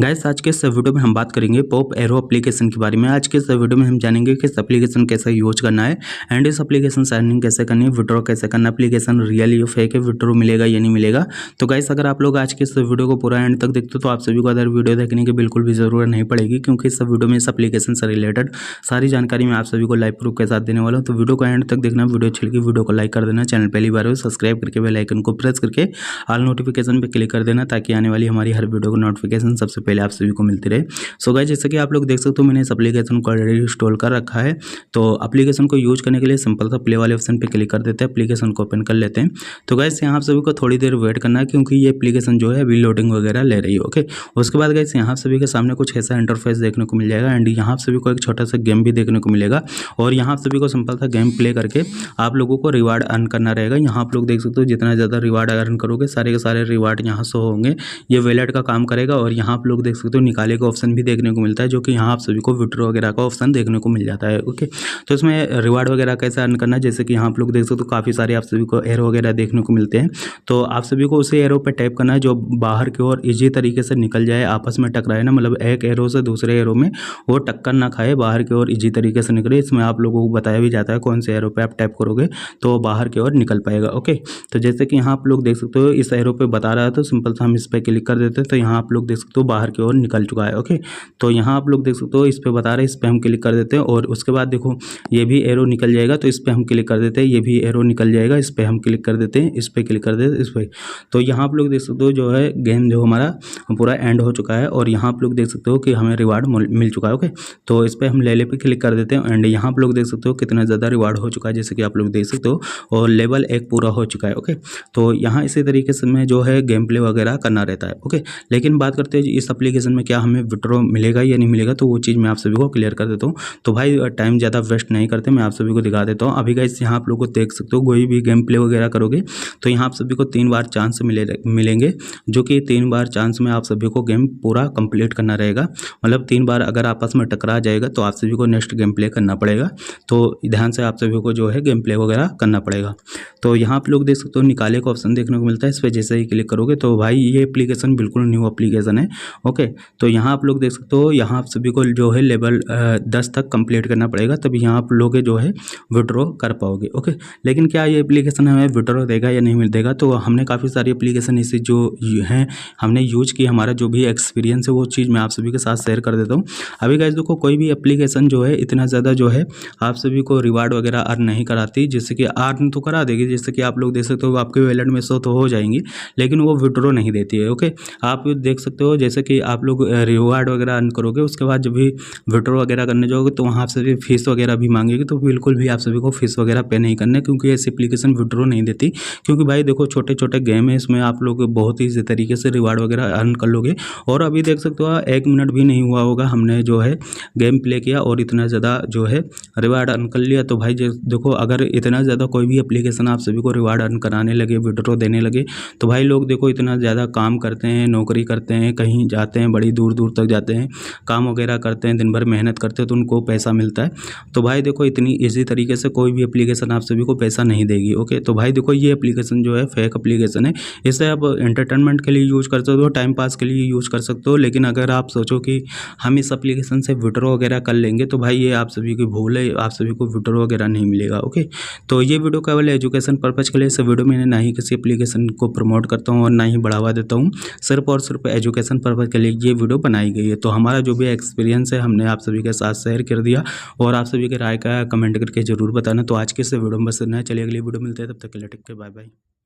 Guys आज के इस वीडियो में हम बात करेंगे पॉप एरो एप्लीकेशन के बारे में। आज के इस वीडियो में हम जानेंगे कि इस एप्लीकेशन कैसे यूज करना है एंड इस एप्लीकेशन से अर्निंग कैसे करनी है, विड्रॉ कैसे करना, एप्लीकेशन रियल या फेक है, विड्रॉ मिलेगा या नहीं मिलेगा। तो गाइस अगर आप लोग आज के इस वीडियो को पूरा एंड तक देखते हो तो आप सभी को अदर वीडियो देखने की बिल्कुल भी जरूरत नहीं पड़ेगी, क्योंकि इस वीडियो में इस एप्लीकेशन से रिलेटेड सारी जानकारी मैं आप सभी को लाइव प्रूफ के साथ देने वाला हूँ। तो वीडियो को एंड तक देखना, वीडियो अच्छी लगी वीडियो को लाइक कर देना, चैनल पहली बार हो सब्सक्राइब करके बेल आइकन को प्रेस करके ऑल नोटिफिकेशन पे क्लिक कर देना, ताकि आने वाली हमारी हर वीडियो को नोटिफिकेशन सबसे पहले आप सभी को मिलती रहे। सो गाइस जैसे कि आप लोग देख सकते हो मैंने इस एप्लीकेशन को ऑलरेडी इंस्टॉल कर रखा है। तो एप्लीकेशन को यूज करने के लिए सिंपल सा प्ले वाले ऑप्शन पे क्लिक कर देते हैं, एप्लीकेशन को ओपन कर लेते हैं। तो गाइस यहाँ आप सभी को थोड़ी देर वेट करना है, क्योंकि ये एप्लीकेशन जो है अभी लोडिंग वगैरह ले रही है। ओके, उसके बाद गाइस यहाँ सभी के सामने कुछ ऐसा इंटरफेस देखने को मिल जाएगा एंड यहाँ सभी को एक छोटा सा गेम भी देखने को मिलेगा और यहाँ सभी को सिंपल सा गेम प्ले करके आप लोगों को रिवार्ड अर्न करना रहेगा। यहाँ आप लोग देख सकते हो जितना ज़्यादा रिवार्ड अर्न करोगे सारे के सारे रिवार्ड यहाँ शो होंगे। ये वैलेट का काम करेगा और यहाँ आप लोग देख सकते हो निकाले का ऑप्शन भी देखने को मिलता है, जो कि यहाँ आप सभी को विड्रॉ वगैरह का ऑप्शन देखने को मिल जाता है। ओके, तो इसमें रिवार्ड वगैरह कैसे अर्न करना है, जैसे कि यहाँ आप लोग देख सकते हो काफ़ी सारे आप सभी को एरो वगैरह देखने को मिलते हैं। तो आप सभी को उसी एरो पे टैप करना है जो बाहर की ओर इजी तरीके से निकल जाए, आपस में टकराए ना, मतलब एक एरो से दूसरे एरो में वो टक्कर ना खाए, बाहर की ओर इजी तरीके से निकले। इसमें आप लोगों को बताया भी जाता है कौन से एरो पे आप टैप करोगे तो बाहर की ओर निकल पाएगा। ओके, तो जैसे कि यहाँ आप लोग देख सकते हो इस एरो पे बता रहा है, तो सिंपल सा हम इस पर क्लिक कर देते हैं। तो यहाँ आप लोग देख सकते हो बाहर की ओर निकल चुका है। ओके, तो यहाँ आप लोग देख सकते हो इस पे बता रहे हैं, इस पे हम क्लिक कर देते हैं और उसके बाद देखो ये भी एरो निकल जाएगा, तो इस पे हम क्लिक कर देते हैं। ये भी एरो निकल जाएगा, इस पे हम क्लिक कर देते हैं, इस पे क्लिक कर देते हैं, इस पे। तो यहाँ आप लोग देख सकते हो जो है गेम जो हमारा पूरा एंड हो चुका है और यहाँ आप लोग देख सकते हो कि हमें रिवार्ड मिल चुका है। ओके, तो इस पे हम ले पे क्लिक कर देते हैं एंड यहाँ आप लोग देख सकते हो कितना ज़्यादा रिवार्ड हो चुका है, जैसे कि आप लोग देख सकते हो, और लेवल 1 पूरा हो चुका है। ओके, तो यहाँ इसी तरीके से में जो है गेम प्ले वगैरह करना रहता है। ओके, लेकिन बात करते हैं इस एप्लीकेशन में क्या हमें विड्रॉ मिलेगा या नहीं मिलेगा, तो वो चीज़ मैं आप सभी को क्लियर कर देता हूँ। तो भाई टाइम ज़्यादा वेस्ट नहीं करते, मैं आप सभी को दिखा देता हूँ। अभी गाइस यहाँ आप लोग को देख सकते हो कोई भी गेम प्ले वगैरह करोगे तो यहाँ आप सभी को 3 बार चांस मिलेंगे, जो कि 3 बार चांस में आप सभी को गेम पूरा कंप्लीट करना रहेगा। मतलब 3 बार अगर आपस में टकरा जाएगा तो आप सभी को नेक्स्ट गेम प्ले करना पड़ेगा। तो ध्यान से आप सभी को जो है गेम प्ले वगैरह करना पड़ेगा। तो यहाँ आप लोग देख सकते हो निकाले का ऑप्शन देखने को मिलता है, इस पर जैसे ही क्लिक करोगे तो भाई ये एप्लीकेशन बिल्कुल न्यू एप्लीकेशन है। ओके, तो यहाँ आप लोग देख सकते हो यहाँ आप सभी को जो है लेवल 10 तक कंप्लीट करना पड़ेगा, तभी यहाँ आप लोग जो है विड्रॉ कर पाओगे। ओके, लेकिन क्या ये एप्लीकेशन हमें विड्रॉ देगा या नहीं देगा, तो हमने काफ़ी सारी एप्लीकेशन इसे जो हैं हमने यूज की, हमारा जो भी एक्सपीरियंस है वो चीज़ मैं आप सभी के साथ शेयर कर देता हूँ। अभी गाइस देखो कोई भी एप्लीकेशन जो है इतना ज़्यादा जो है आप सभी को रिवार्ड वगैरह अर्न नहीं कराती, जैसे कि अर्न तो करा देगी, जैसे कि आप लोग देख सकते हो आपके वैलेट में शो तो हो जाएंगी, लेकिन वो विड्रॉ नहीं देती है। ओके, आप देख सकते हो जैसे कि आप लोग रिवार्ड वगैरह अर्न करोगे, उसके बाद जब भी विड्रॉ वगैरह करने जाओगे तो वहाँ से भी फीस वगैरह भी मांगेगी, तो बिल्कुल भी आप सभी को फीस वगैरह पे नहीं करना है, क्योंकि ऐसी एप्लीकेशन विड्रॉ नहीं देती। क्योंकि भाई देखो छोटे छोटे गेम है, इसमें आप लोग बहुत ही इसी तरीके से रिवार्ड वगैरह अर्न कर लोगे। और अभी देख सकते हो 1 मिनट भी नहीं हुआ होगा हमने जो है गेम प्ले किया और इतना ज़्यादा जो है रिवार्ड अर्न कर लिया। तो भाई देखो अगर इतना ज़्यादा कोई भी एप्लीकेशन आप सभी को रिवार्ड अर्न कराने लगे, विड्रॉ देने लगे, तो भाई लोग देखो इतना ज़्यादा काम करते हैं, नौकरी करते हैं, कहीं जाते हैं, बड़ी दूर दूर तक जाते हैं, काम वगैरह करते हैं, दिन भर मेहनत करते हैं, तो उनको पैसा मिलता है। तो भाई देखो इतनी ईजी तरीके से कोई भी एप्लीकेशन आप सभी को पैसा नहीं देगी। ओके, तो भाई देखो ये एप्लीकेशन जो है फेक एप्लीकेशन है, इसे आप एंटरटेनमेंट के लिए यूज़ कर सकते हो, टाइम पास के लिए यूज़ कर सकते हो, लेकिन अगर आप सोचो कि हम इस एप्लीकेशन से विड्रॉ वगैरह कर लेंगे तो भाई ये आप सभी की भूल है, आप सभी को विड्रॉ वगैरह नहीं मिलेगा। ओके, तो ये वीडियो केवल एजुकेशन पर्पज़ के लिए, इस वीडियो में ना ही किसी एप्लीकेशन को प्रमोट करता हूँ और ना ही बढ़ावा देता हूँ, सिर्फ और सिर्फ एजुकेशन पर्पज़ के लिए ये वीडियो बनाई गई है। तो हमारा जो भी एक्सपीरियंस है हमने आप सभी के साथ शेयर कर दिया और आप सभी के राय का कमेंट करके जरूर बताना। तो आज के इस वीडियो में बस इतना है, चलिए अगली वीडियो मिलते हैं, तब तक के लिए टेक केयर, बाय बाय।